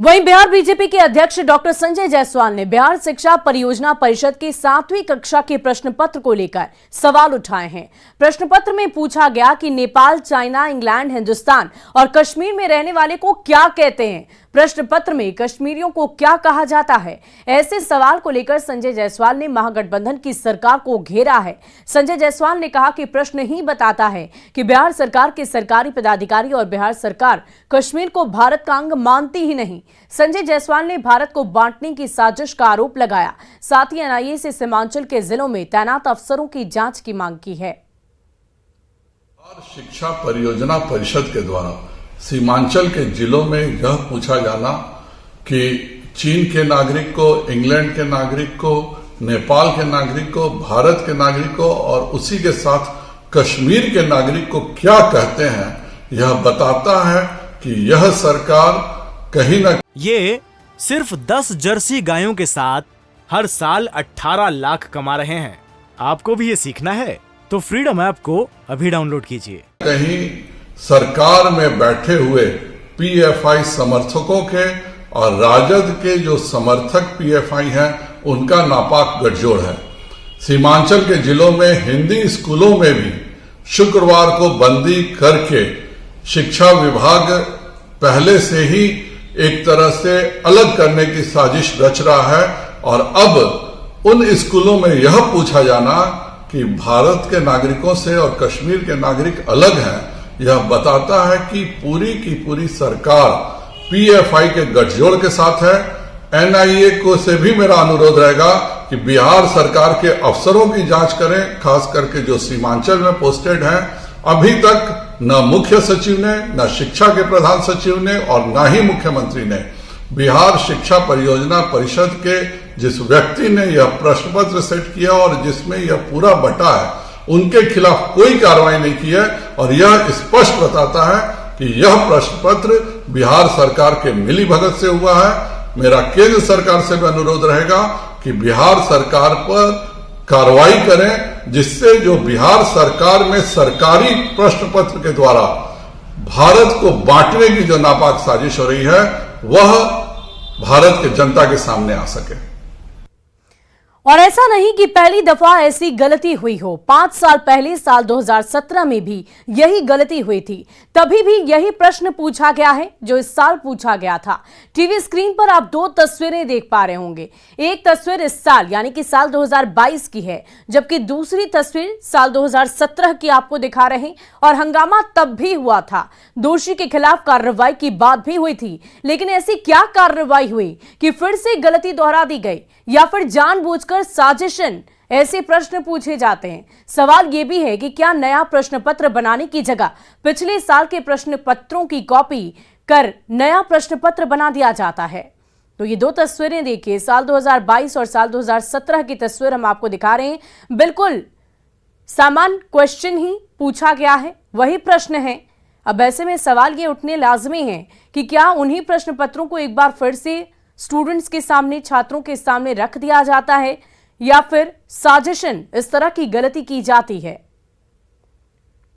वहीं बिहार बीजेपी के अध्यक्ष डॉक्टर संजय जायसवाल ने बिहार शिक्षा परियोजना परिषद की 7वीं कक्षा के प्रश्न पत्र को लेकर सवाल उठाए हैं। प्रश्न पत्र में पूछा गया कि नेपाल, चाइना, इंग्लैंड, हिंदुस्तान और कश्मीर में रहने वाले को क्या कहते हैं। प्रश्न पत्र में कश्मीरियों को क्या कहा जाता है। ऐसे सवाल को लेकर संजय जायसवाल ने महागठबंधन की सरकार को घेरा है। संजय जायसवाल ने कहा कि प्रश्न ही बताता है कि बिहार सरकार के सरकारी पदाधिकारी और बिहार सरकार कश्मीर को भारत का अंग मानती ही नहीं। संजय जायसवाल ने भारत को बांटने की साजिश का आरोप लगाया। साथ ही एनआईए से सीमांचल के जिलों में तैनात अफसरों की जांच की मांग की है। शिक्षा परियोजना परिषद के द्वारा सीमांचल के जिलों में यह पूछा जाना कि चीन के नागरिक को, इंग्लैंड के नागरिक को, नेपाल के नागरिक को, भारत के नागरिक को और उसी के साथ कश्मीर के नागरिक को क्या कहते हैं, यह बताता है कि यह सरकार कहीं न ये सिर्फ 10 जर्सी गायों के साथ हर साल 18 लाख कमा रहे हैं। आपको भी ये सीखना है तो फ्रीडम ऐप को अभी डाउनलोड कीजिए। कहीं सरकार में बैठे हुए पीएफआई समर्थकों के और राजद के जो समर्थक पीएफआई हैं उनका नापाक गठजोड़ है। सीमांचल के जिलों में हिंदी स्कूलों में भी शुक्रवार को बंदी करके शिक्षा विभाग पहले से ही एक तरह से अलग करने की साजिश रच रहा है और अब उन स्कूलों में यह पूछा जाना कि भारत के नागरिकों से और कश्मीर के नागरिक अलग हैं, यह बताता है कि पूरी की पूरी सरकार पीएफआई के गठजोड़ के साथ है। एनआईए को से भी मेरा अनुरोध रहेगा कि बिहार सरकार के अफसरों की जांच करें, खास करके जो सीमांचल में पोस्टेड हैं। अभी तक न मुख्य सचिव ने, न शिक्षा के प्रधान सचिव ने और न ही मुख्यमंत्री ने बिहार शिक्षा परियोजना परिषद के जिस व्यक्ति ने यह प्रश्न पत्र सेट किया और जिसमें यह पूरा बटा है, उनके खिलाफ कोई कार्रवाई नहीं की है। और यह स्पष्ट बताता है कि यह प्रश्न पत्र बिहार सरकार के मिलीभगत से हुआ है। मेरा केंद्र सरकार से भी अनुरोध रहेगा कि बिहार सरकार पर कार्रवाई करें, जिससे जो बिहार सरकार में सरकारी प्रश्न पत्र के द्वारा भारत को बांटने की जो नापाक साजिश हो रही है वह भारत के जनता के सामने आ सके। और ऐसा नहीं कि पहली दफा ऐसी गलती हुई हो। 5 साल पहले साल 2017 में भी यही गलती हुई थी। तभी भी यही प्रश्न पूछा गया है जो इस साल पूछा गया था। टीवी स्क्रीन पर आप 2 तस्वीरें देख पा रहे होंगे। एक तस्वीर इस साल यानी कि साल 2022 की है, जबकि दूसरी तस्वीर साल 2017 की आपको दिखा रहे हैं। और हंगामा तब भी हुआ था, दोषी के खिलाफ कार्रवाई की बात भी हुई थी। लेकिन ऐसी क्या कार्रवाई हुई कि फिर से गलती दोहरा दी गई या फिर जानबूझकर साजिशन? ऐसे प्रश्न पूछे जाते हैं। सवाल यह भी है कि क्या नया प्रश्न पत्र बनाने की जगह पिछले साल के प्रश्न पत्रों की कॉपी कर नया प्रश्न पत्र बना दिया जाता है? तो ये 2 तस्वीरें देखिए, साल 2022 और साल 2017 की तस्वीर हम आपको दिखा रहे हैं। बिल्कुल सामान्य क्वेश्चन ही पूछा गया है, वही प्रश्न है। अब ऐसे में सवाल ये उठने लाजमी है कि क्या उन्हीं प्रश्न पत्रों को एक बार फिर से स्टूडेंट्स के सामने, छात्रों के सामने रख दिया जाता है या फिर साजिशन इस तरह की गलती की जाती है?